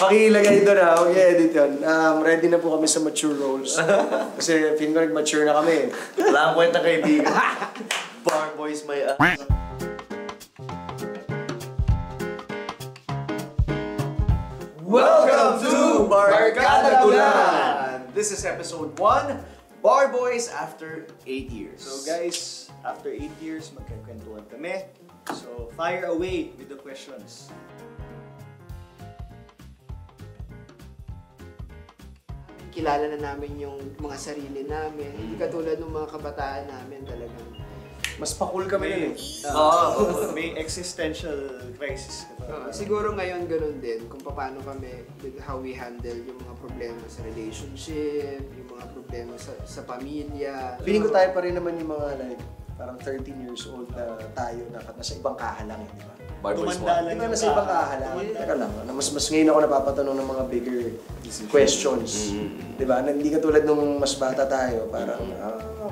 Pakilagay doon ha, i-edit yun. Ready na po kami sa mature roles. Kasi feeling ko nag-mature na kami. Wala kang kwenta kaibigan. Bar boys may Welcome to Barkada Gulan! This is episode 1, Bar Boys after 8 years. So guys, after 8 years, magkakwentuhan kami. So fire away with the questions. Kilala na namin yung mga sarili namin. Hindi katulad ng mga kabataan namin talagang. Mas pa-cool kami yun eh. May existential crisis. Siguro ngayon ganun din kung paano kami with how we handle yung mga problema sa relationship, yung mga problema sa pamilya. Feeling ko tayo pa rin naman yung mga like, parang 13 years old na tayo na nasa ibang kahalang eh, di ba? Bar boys mo. Di ba nasa ibang kahalang? Teka lang, mas ngayon ako napapatanong ng mga bigger questions. Di ba? Hindi katulad nung mas bata tayo, parang,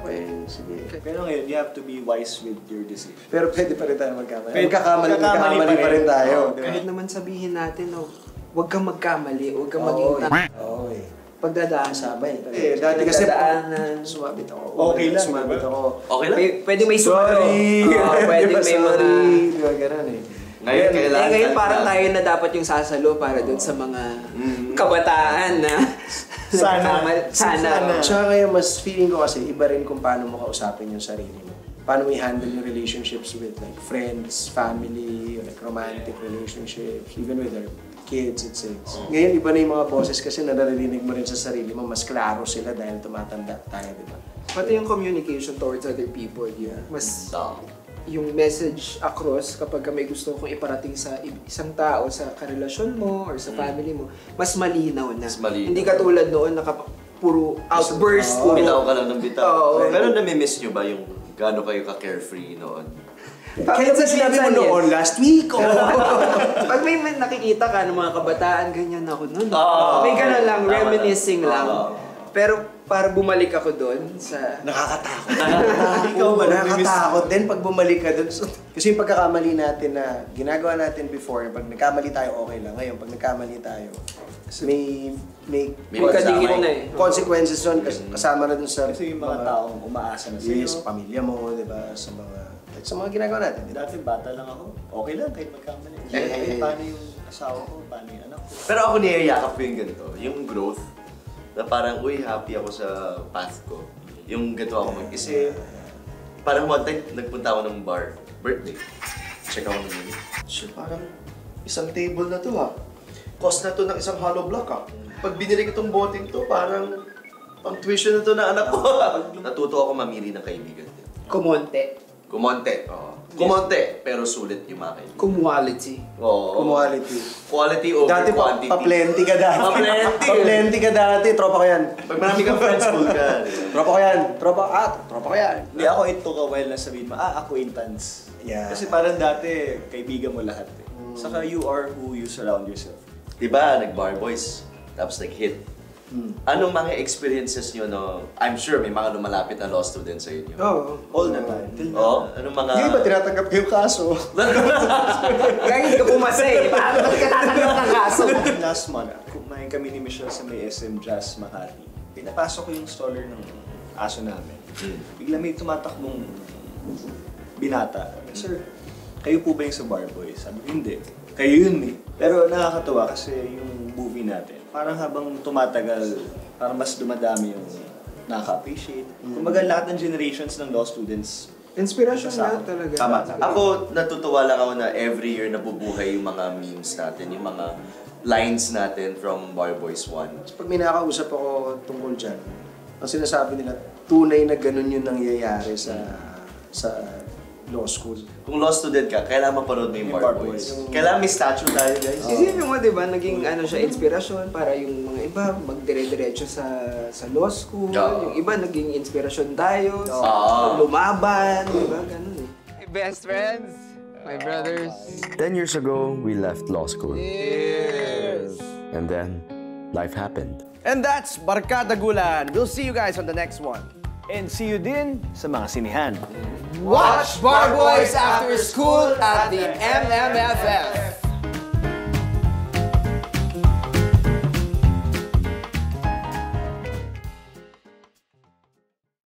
okay, sige. Pero ngayon, you have to be wise with your decision. Pero pwede pa rin tayo magkamali. Magkakamali pa rin tayo. Di ba? Kahit naman sabihin natin, huwag kang magkamali, huwag kang maging Oo eh. pagdadaan. Sabay. Dati kasi sumabit ako. Okay lang. Sumabit ako. Okay lang. Pwede may sumaro. Pwede may mga... Di ba ganun eh. Ngayon, kailangan. Ngayon parang tayo na dapat yung sasalo para dun sa mga kabataan na Sana. Tsaka ngayon, mas feeling ko kasi iba rin kung paano mo kausapin yung sarili mo. Paano mo i-handle yung relationships with like friends, family, like romantic relationships, even with our kids, etc. Ngayon, iba na yung mga boses kasi naririnig mo rin sa sarili mo, mas klaro sila dahil tumatanda tayo, di ba? Pati yung communication towards other people, mas yung message across kapag may gusto kong iparating sa isang tao, sa karelasyon mo or sa family mo, mas malinaw na. Mas malinaw. Hindi katulad noon na puro outburst. Bitaw ka lang ng bitaw. Oo. Pero nami-miss nyo ba yung gaano kayo ka-carefree noon? Kahit sa sinabi mo noon, last week, Pag may nakikita ka ng mga kabataan, ganyan ako noon. May gano'n lang, reminiscing lang. Pero para bumalik ako doon sa... nakakatakot. Ikaw ba Nakakatakot din pag bumalik ka doon. Kasi yung pagkakamali natin na ginagawa natin before, pag nagkamali tayo, okay lang. Ngayon, pag nagkamali tayo, may kadikit na eh. consequences yun. Kasama na dun sa... Kasi yung mga taong umaasa na sa'yo. Sa pamilya mo, di ba? Sa mga ginagawa natin. Di ba? Dati bata lang ako. Okay lang kahit magkamali. Paano yung asawa ko? Paano yung anak ko? Pero ako niyayakap ko yung ganito, yung growth, na parang, uy, happy ako sa path ko. Yung ganito ako mag-isip. Parang one time, nagpunta ako ng bar, birthday. Check ako ng menu. So, parang isang table na to ha. Cost na to ng isang hollow block ha. Pag binili ko itong boteng to, parang pang tuition na to na anak ko. Natuto ako mamili ng kaibigan din. Kumonte. Kumonte. Kumonte, pero sulit yung mga kaibigan. Quality. Oo. Quality. Quality over Dati quantity. pa-plenty ka dati. Pa-plenty ka dati. Tropa ko yan. Pag marami kang friends, cool ka. Tropa ko yan. Tropa ko yan. Hindi ako it took a while na sabihin mo, acquaintance. Yeah. Kasi parang dati, kaibigan mo lahat eh. Saka you are who you surround yourself. Diba, nag-bar boys, tapos nag-hit. Anong mga experiences nyo, no? I'm sure may mga lumalapit na law students sa inyo. All the time. Oo? Anong mga... Yung iba tinatanggap ko yung kaso. Kahit ka pumasa eh. Paano ka tatanggap ng kaso? Last month, kumain kami ni Michelle sa may SM Jazz Makati. Pinapasok ko yung stroller ng aso namin. Bigla may tumatakbong binata. Sir, kayo po ba yung sa Bar Boys? Sabi ko, hindi. Kayo yun eh. Pero nakakatuwa kasi yung movie natin, parang habang tumatagal, parang mas dumadami yung nakaka-appreciate. Kumbaga lahat ng generations ng law students. Inspiration na talaga. Tama. Ako, natutuwa lang ako na every year nabubuhay yung mga memes natin, yung mga lines natin from Bar Boys 1. Pag may nakakausap ako tungkol dyan, ang sinasabi nila, tunay na ganun yung nangyayari sa law school. Kung law student ka, kailangan mapanood mo yung Bar Boys. Kailangan may statue tayo, guys. Isipin mo, di ba, naging siya, inspirasyon para yung mga iba magdire-diretso sa law school. Yung iba naging inspirasyon tayo, lumaban, di ba, ganun eh. My best friends, my brothers. 10 years ago, we left law school. Cheers! And then, life happened. And that's Barkada Gulan. We'll see you guys on the next one. And see you din sa mga sinihan. Watch Bar Boys After School at the MMFF.